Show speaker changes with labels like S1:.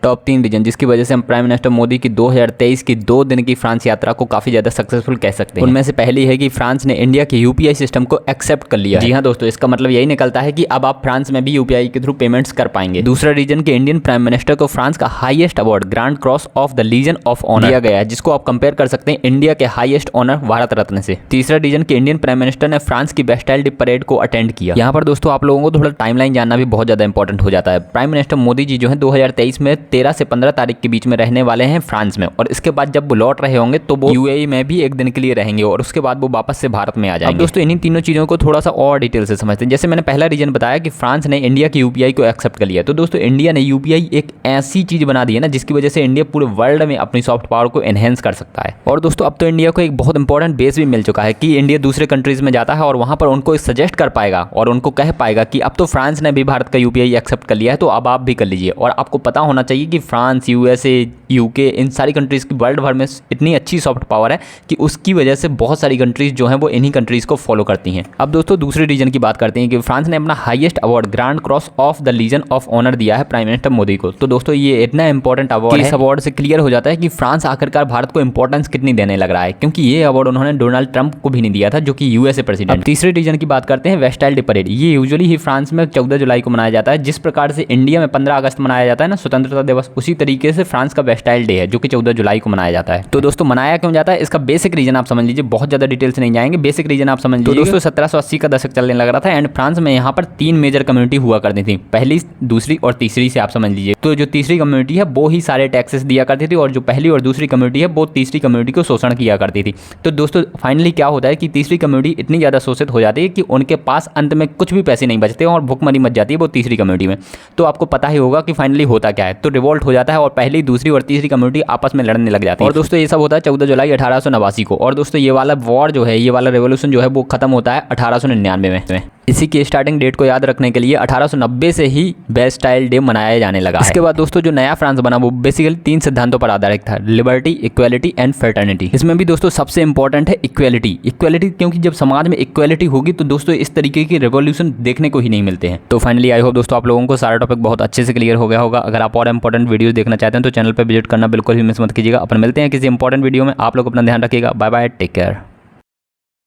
S1: Top 3 reason जिसकी वजह से हम प्राइम मिनिस्टर मोदी की 2023 की 2 दिन की फ्रांस यात्रा को काफी ज्यादा सक्सेसफुल कह सकते हैं। उनमें से पहली है कि फ्रांस ने इंडिया के यूपीआई सिस्टम को एक्सेप्ट कर लिया। जी हाँ दोस्तों, इसका मतलब यही निकलता है कि अब आप फ्रांस में भी यूपीआई के थ्रू पेमेंट्स कर पाएंगे। दूसरा रीजन के इंडियन प्राइम मिनिस्टर को फ्रांस का highest award Grand Cross of the Legion of Honour दिया गया है, जिसको आप कंपेयर कर सकते हैं इंडिया के हाईएस्ट ऑनर भारत रत्न से। तीसरा रीजन के इंडियन प्राइम मिनिस्टर ने फ्रांस की बेस्टाइल डे परेड को अटेंड किया। यहाँ पर दोस्तों आप लोगों को थोड़ा टाइमलाइन जानना भी बहुत ज्यादा इंपॉर्टेंट हो जाता है। प्राइम मिनिस्टर मोदी जी जो है 2023 में 13 से 15 तारीख के बीच में रहने वाले हैं फ्रांस में, और इसके बाद जब वो लौट रहे होंगे तो वो यूएई में भी एक दिन के लिए रहेंगे और उसके बाद वो वापस से भारत में आ जाएंगे। अब दोस्तों इन्हीं तीनों चीजों को थोड़ा सा और डिटेल से समझते हैं। जैसे मैंने पहला रीजन बताया कि फ्रांस ने इंडिया की यूपीआई को एक्सेप्ट कर लिया, तो दोस्तों इंडिया ने यूपीआई एक ऐसी चीज बना दी है ना जिसकी वजह से इंडिया पूरे वर्ल्ड में अपनी सॉफ्ट पावर को एनहेंस कर सकता है। और दोस्तों अब तो इंडिया को एक बहुत इंपॉर्टेंट बेस भी मिल चुका है कि इंडिया दूसरे कंट्रीज में जाता है और वहां पर उनको सजेस्ट कर पाएगा और उनको कह पाएगा कि अब तो फ्रांस ने भी भारत का यूपीआई एक्सेप्ट कर लिया है, तो अब आप भी कर लीजिए। और आपको पता होना चाहिए कि फ्रांस, यूएसए, यूके, इन सारी कंट्रीज की वर्ल्ड भर में इतनी अच्छी सॉफ्ट पावर है कि उसकी वजह से बहुत सारी कंट्रीज जो हैं वो इन्हीं कंट्रीज को फॉलो करती हैं। अब दोस्तों दूसरे रीजन की बात करते हैं कि फ्रांस ने अपना highest award Grand Cross of the Legion of Honour दिया है प्राइम मिनिस्टर मोदी को। तो दोस्तों ये इतना इंपॉर्टेंट अवार्ड है, इस अवार्ड से क्लियर हो जाता है कि फ्रांस आखिरकार भारत को इंपॉर्टेंस कितनी देने लग रहा है, क्योंकि ये अवार्ड उन्होंने डोनाल्ड ट्रंप को भी नहीं दिया था जो कि यूएसए प्रेसिडेंट। तीसरे रीजन की बात करते हैं वेस्टाइल डे परेड। ये यूजुअली ही फ्रांस में 14 जुलाई को मनाया जाता है। जिस प्रकार से इंडिया में 15 अगस्त मनाया जाता है ना स्वतंत्रता दिवस, उसी तरीके से फ्रांस का वेस्टाइल डे है जो कि 14 जुलाई को मनाया जाता है। तो दोस्तों मनाया क्यों जाता है, इसका बेसिक रीजन आप समझ लीजिए, बहुत ज्यादा डिटेल से नहीं जाएंगे, बेसिक रीजन आप समझ लीजिए। तो दोस्तों 1780 का दशक चलने लग रहा था एंड फ्रांस में यहाँ पर 3 मेजर कम्युनिटी हुआ करती थी, पहली, दूसरी और तीसरी से आप समझ लीजिए। तो जो तीसरी कम्युनिटी है वो ही सारे टैक्सेस दिया करती थी और जो पहली और दूसरी कम्युनिटी है वो तीसरी कम्युनिटी को शोषण किया करती थी। तो दोस्तों फाइनली क्या होता है कि तीसरी कम्युनिटी इतनी ज्यादा शोषित हो जाती है कि उनके पास अंत में कुछ भी पैसे नहीं बचते और भुखमरी मच जाती है वो तीसरी कम्युनिटी में। तो आपको पता ही होगा कि फाइनली होता क्या है, तो रिवोल्ट हो जाता है और पहली, दूसरी और तीसरी कम्युनिटी आपस में लड़ने लग जाती है। और दोस्तों ये सब होता है 14 जुलाई 1889 को। और दोस्तों ये वाला वॉर जो है, ये वाला रेवोल्यूशन जो है वो खत्म होता है 1899 में। इसी की स्टार्टिंग डेट को याद रखने के लिए 1890 से ही बेस्टाइल डे मनाया जाने लगा। इसके बाद दोस्तों जो नया फ्रांस बना वो बेसिकली 3 सिद्धांतों पर आधारित था, लिबर्टी, इक्वालिटी एंड फ्रेटर्निटी। इसमें भी दोस्तों सबसे इंपॉर्टेंट है इक्वालिटी। इक्वालिटी क्योंकि जब समाज में इक्वालिटी होगी तो दोस्तों इस तरीके की रेवोल्यूशन देखने को ही नहीं मिलते हैं। तो फाइनली आई होप दोस्तों आप लोगों को सारा टॉपिक बहुत अच्छे से क्लियर हो गया होगा। अगर आप और इंपॉर्टेंट वीडियो देखना चाहते हैं तो चैनल पर विजिट करना बिल्कुल भी मिस मत कीजिएगा। अपन मिलते हैं किसी इंपॉर्टेंट वीडियो में, आप लोग अपना ध्यान रखिएगा। Bye bye, take care.